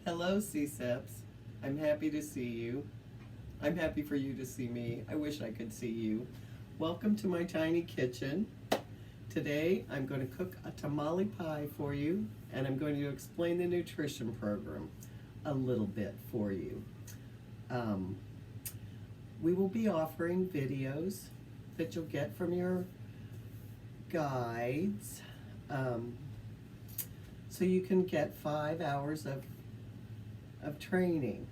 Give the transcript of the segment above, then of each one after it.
Hello, CSEPs. I'm happy to see you. I'm happy for you to see me. I wish I could see you. Welcome to my tiny kitchen. Today I'm going to cook a tamale pie for you, and I'm going to explain the nutrition program a little bit for you. We will be offering videos that you'll get from your guides, so you can get 5 hours of training,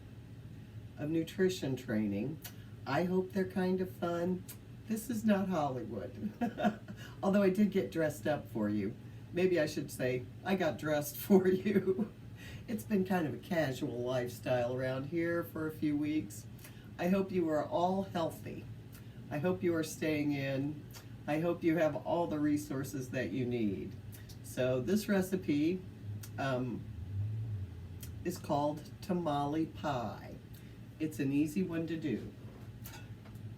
of nutrition training. I hope they're kind of fun. This is not Hollywood. Although I did get dressed up for you. Maybe I should say I got dressed for you. It's been kind of a casual lifestyle around here for a few weeks. I hope you are all healthy. I hope you are staying in. I hope you have all the resources that you need. So this recipe is called tamale pie. It's an easy one to do.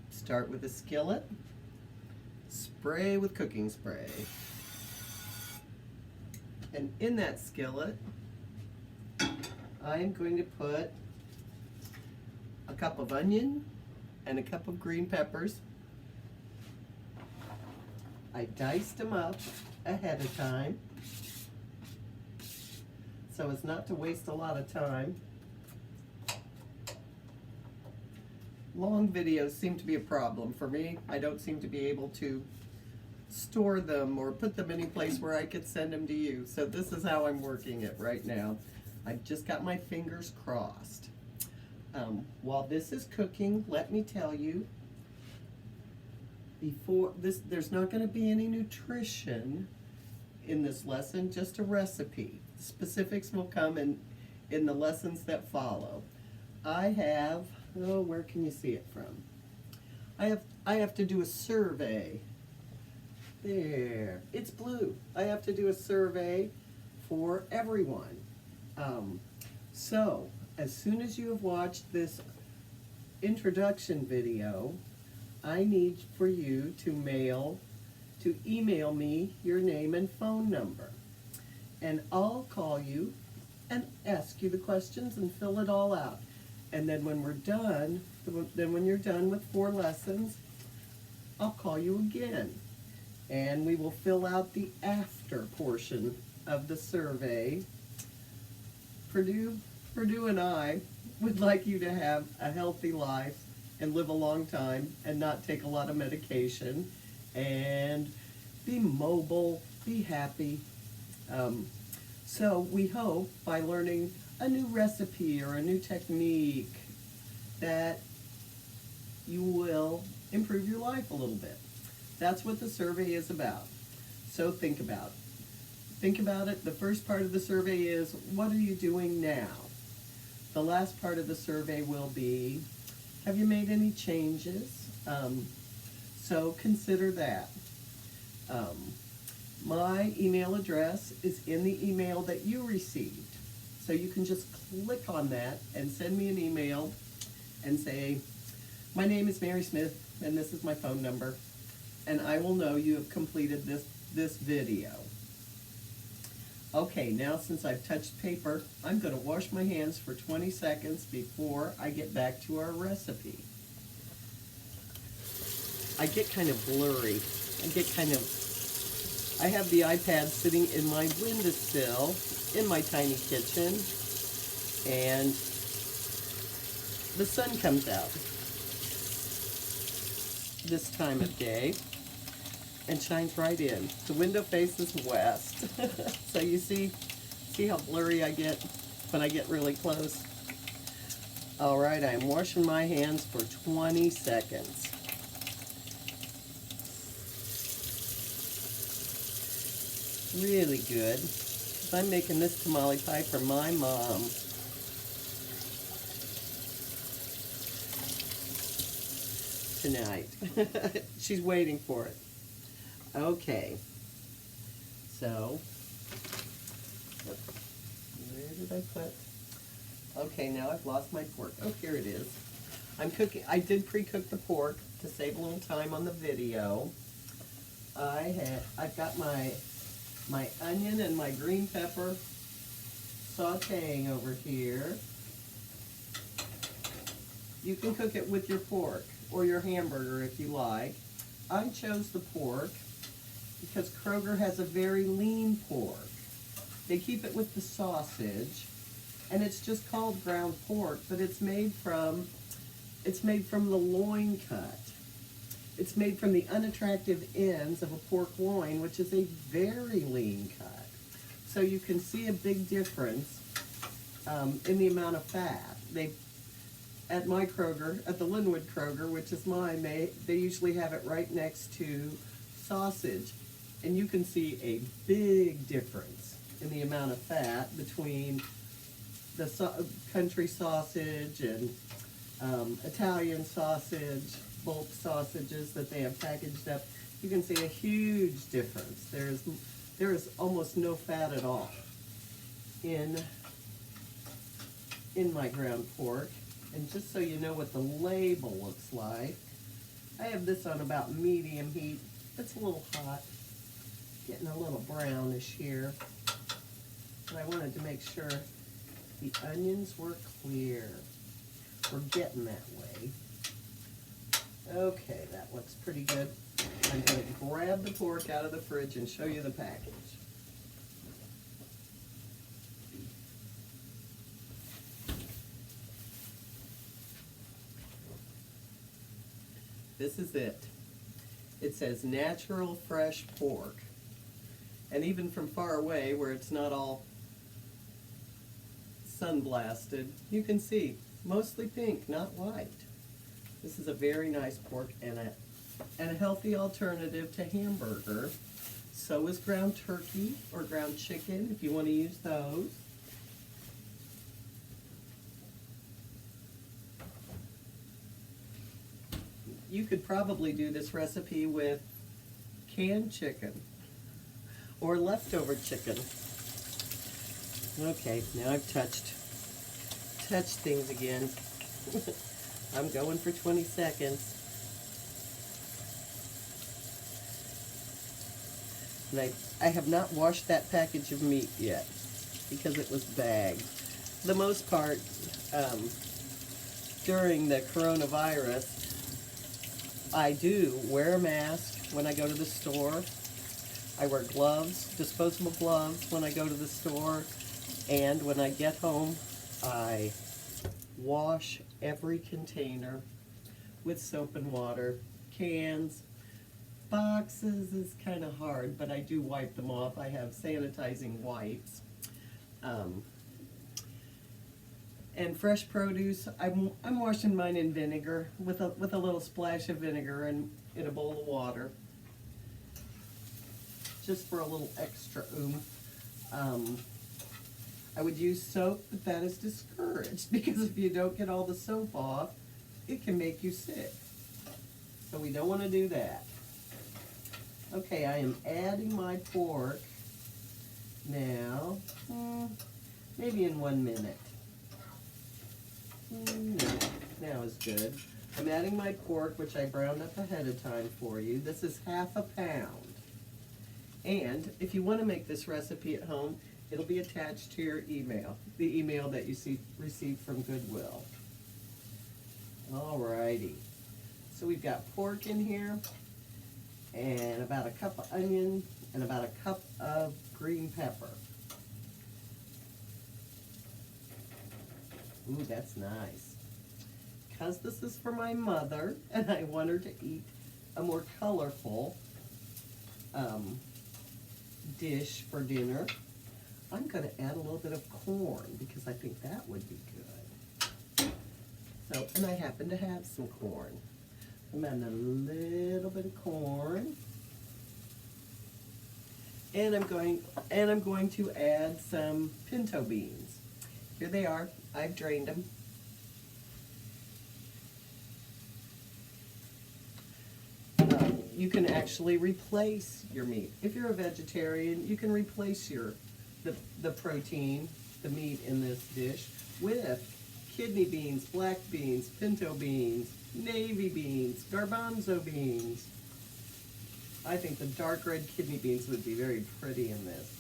Start with a skillet, spray with cooking spray. And in that skillet, I'm going to put a cup of onion and a cup of green peppers. I diced them up ahead of time so as not to waste a lot of time. Long videos seem to be a problem for me. I don't seem to be able to store them or put them any place where I could send them to you. So this is how I'm working it right now. I've just got my fingers crossed. While this is cooking, let me tell you, there's not going to be any nutrition in this lesson, just a recipe. Specifics will come in the lessons that follow. I have, where can you see it from? I have to do a survey. There, it's blue. I have to do a survey for everyone. So, as soon as you have watched this introduction video, I need for you to email me your name and phone number. And I'll call you and ask you the questions and fill it all out. And then when we're done, when you're done with 4 lessons, I'll call you again. And we will fill out the after portion of the survey. Purdue and I would like you to have a healthy life and live a long time and not take a lot of medication and be mobile, be happy. So we hope by learning a new recipe or a new technique that you will improve your life a little bit. That's what the survey is about. So think about it. Think about it. The first part of the survey is, what are you doing now? The last part of the survey will be, have you made any changes? So consider that. My email address is in the email that you received. So you can just click on that and send me an email and say, my name is Mary Smith and this is my phone number. And I will know you have completed this video. Okay, now since I've touched paper, I'm going to wash my hands for 20 seconds before I get back to our recipe. I get kind of blurry. I have the iPad sitting in my windowsill in my tiny kitchen, and the sun comes out this time of day and shines right in. The window faces west. So you see how blurry I get when I get really close? All right, I'm washing my hands for 20 seconds. Really good. I'm making this tamale pie for my mom. Tonight. She's waiting for it. Okay. So, where did I put? Okay, now I've lost my pork. Oh, here it is. I'm cooking. I did pre-cook the pork to save a little time on the video. I've got my onion and my green pepper sauteing over here. You can cook it with your pork or your hamburger if you like. I chose the pork because Kroger has a very lean pork. They keep it with the sausage, and it's just called ground pork, but it's made from the loin cut. It's made from the unattractive ends of a pork loin, which is a very lean cut. So you can see a big difference in the amount of fat. At my Kroger, at the Linwood Kroger, which is mine, they usually have it right next to sausage. And you can see a big difference in the amount of fat between the country sausage and Italian sausage, bulk sausages that they have packaged up. You can see a huge difference. There is almost no fat at all in my ground pork. And just so you know what the label looks like, I have this on about medium heat. It's a little hot, getting a little brownish here. But I wanted to make sure the onions were clear. We're getting that way. Okay, that looks pretty good. I'm going to grab the pork out of the fridge and show you the package. This is it. It says natural fresh pork. And even from far away, where it's not all sun-blasted, you can see mostly pink, not white. This is a very nice pork and a healthy alternative to hamburger. So is ground turkey or ground chicken if you want to use those. You could probably do this recipe with canned chicken or leftover chicken. Okay, now I've touched things again. I'm going for 20 seconds. And I have not washed that package of meat yet because it was bagged. For the most part, during the coronavirus, I do wear a mask when I go to the store. I wear gloves, disposable gloves when I go to the store. And when I get home, I wash every container with soap and water. Cans, boxes is kind of hard, but I do wipe them off. I have sanitizing wipes. And fresh produce, I'm washing mine in vinegar with a little splash of vinegar in a bowl of water, just for a little extra oomph. I would use soap, but that is discouraged because if you don't get all the soap off, it can make you sick. So we don't want to do that. Okay, I am adding my pork now, maybe in 1 minute. No, now is good. I'm adding my pork, which I browned up ahead of time for you. This is ½ pound. And if you want to make this recipe at home, it'll be attached to your email, the email that you received from Goodwill. Alrighty. So we've got pork in here, and about a cup of onion, and about a cup of green pepper. Ooh, that's nice. Because this is for my mother, and I want her to eat a more colorful dish for dinner, I'm going to add a little bit of corn because I think that would be good. So, and I happen to have some corn. I'm adding a little bit of corn. And I'm going to add some pinto beans. Here they are. I've drained them. You can actually replace your meat. If you're a vegetarian, you can replace the protein, the meat in this dish, with kidney beans, black beans, pinto beans, navy beans, garbanzo beans. I think the dark red kidney beans would be very pretty in this.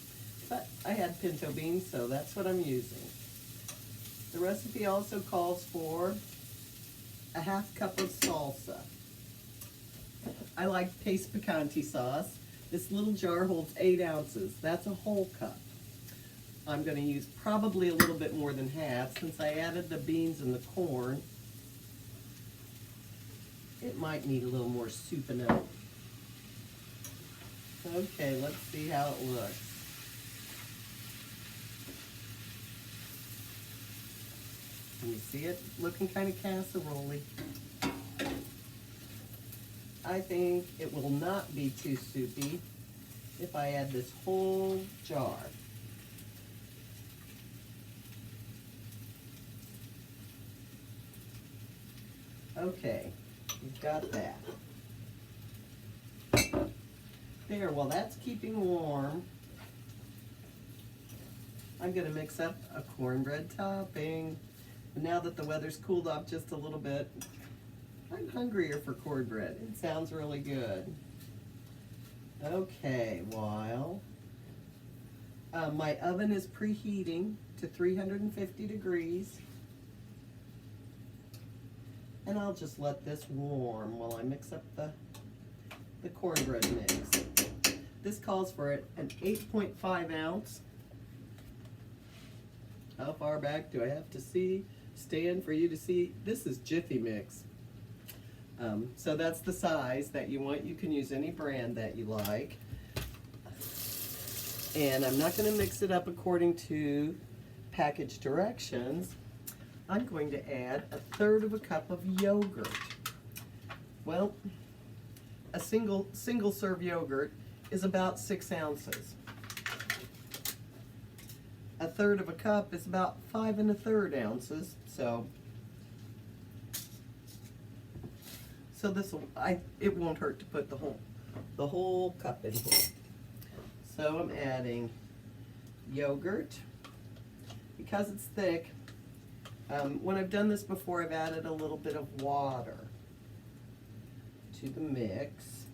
but I had pinto beans, so that's what I'm using. The recipe also calls for a half cup of salsa. I like paste picante sauce. This little jar holds 8 ounces. That's a whole cup. I'm going to use probably a little bit more than half since I added the beans and the corn. It might need a little more souping-up. Okay, let's see how it looks. Can you see it? Looking kind of casserole-y. I think it will not be too soupy if I add this whole jar. Okay, we've got that. There, while that's keeping warm, I'm going to mix up a cornbread topping. Now that the weather's cooled off just a little bit, I'm hungrier for cornbread. It sounds really good. Okay, while my oven is preheating to 350 degrees, and I'll just let this warm while I mix up the cornbread mix. This calls for an 8.5 ounce. How far back do I have to stand for you to see? This is Jiffy Mix. So that's the size that you want. You can use any brand that you like. And I'm not going to mix it up according to package directions. I'm going to add 1/3 cup of yogurt. Well, a single serve yogurt is about 6 ounces. 1/3 cup is about 5 1/3 ounces. So this it won't hurt to put the whole cup in here. So I'm adding yogurt because it's thick. When I've done this before, I've added a little bit of water to the mix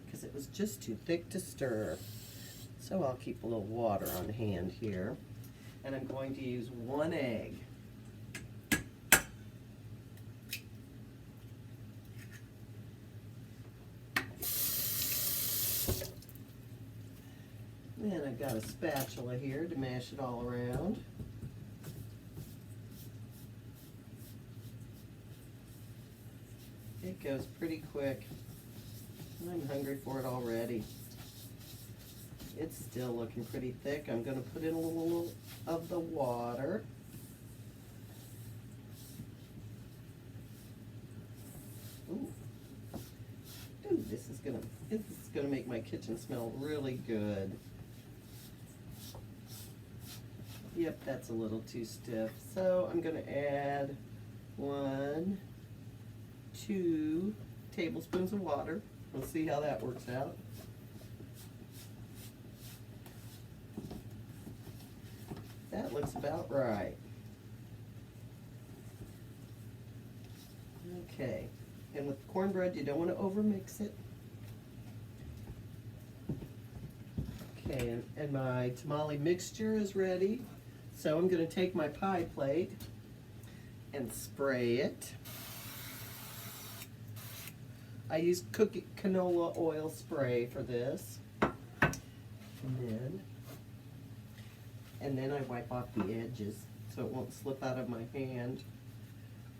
because it was just too thick to stir. So I'll keep a little water on hand here. And I'm going to use 1 egg. Then I've got a spatula here to mash it all around. It goes pretty quick. I'm hungry for it already. It's still looking pretty thick. I'm going to put in a little of the water. Ooh. Ooh, this is gonna make my kitchen smell really good. Yep, that's a little too stiff. So I'm gonna add 1, 2 tablespoons of water. We'll see how that works out. That looks about right. Okay, and with cornbread, you don't want to overmix it. Okay, and my tamale mixture is ready. So I'm going to take my pie plate and spray it. I use canola oil spray for this. And then I wipe off the edges so it won't slip out of my hand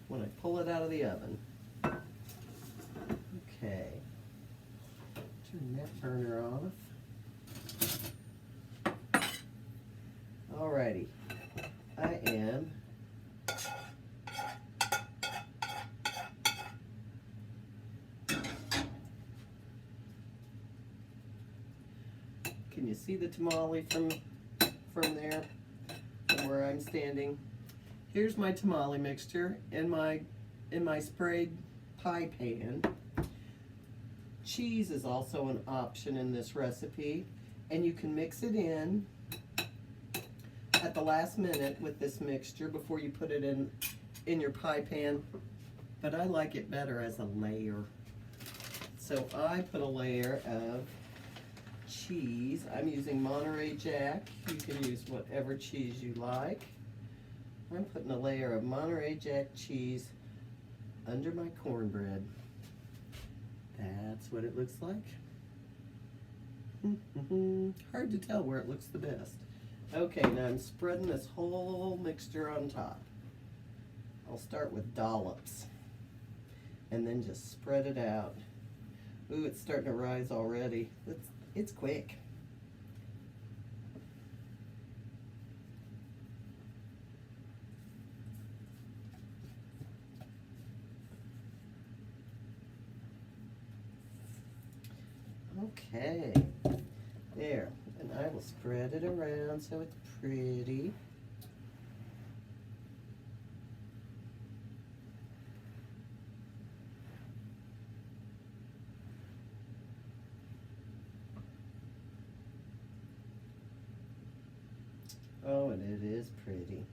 when I pull it out of the oven. Okay. Turn that burner off. Alrighty. I am Can you see the tamale from there, from where I'm standing? Here's my tamale mixture in my sprayed pie pan. Cheese is also an option in this recipe, and you can mix it in at the last minute with this mixture before you put it in your pie pan, but I like it better as a layer. So I put a layer of cheese. I'm using Monterey Jack. You can use whatever cheese you like. I'm putting a layer of Monterey Jack cheese under my cornbread. That's what it looks like. Hard to tell where it looks the best. Okay, now I'm spreading this whole mixture on top. I'll start with dollops and then just spread it out. Ooh, it's starting to rise already. It's quick. Okay, there, and I will spread it around so it's pretty. Oh, and it is pretty.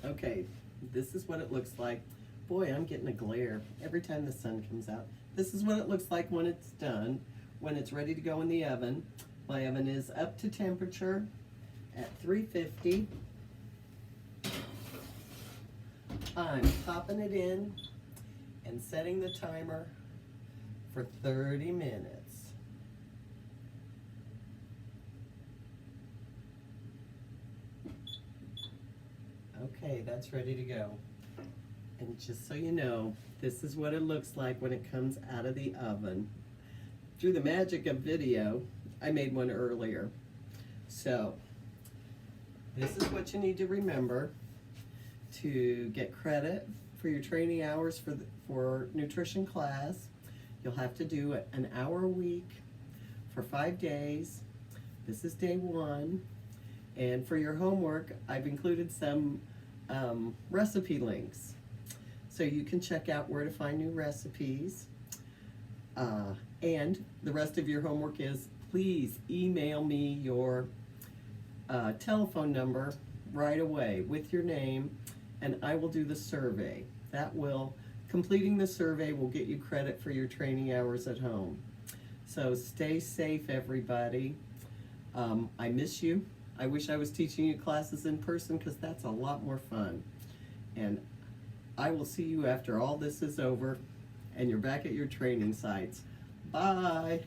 Okay, this is what it looks like. Boy, I'm getting a glare every time the sun comes out. This is what it looks like when it's done, when it's ready to go in the oven. My oven is up to temperature at 350. I'm popping it in and setting the timer for 30 minutes. Okay, that's ready to go. And just so you know, this is what it looks like when it comes out of the oven. Through the magic of video, I made one earlier. So, this is what you need to remember to get credit for your training hours for nutrition class. You'll have to do an hour a week for 5 days. This is day 1. And for your homework, I've included some recipe links. So you can check out where to find new recipes. And the rest of your homework is, please email me your telephone number right away with your name, and I will do the survey. Completing the survey will get you credit for your training hours at home. So stay safe, everybody. I miss you. I wish I was teaching you classes in person because that's a lot more fun. And I will see you after all this is over and you're back at your training sites. Bye.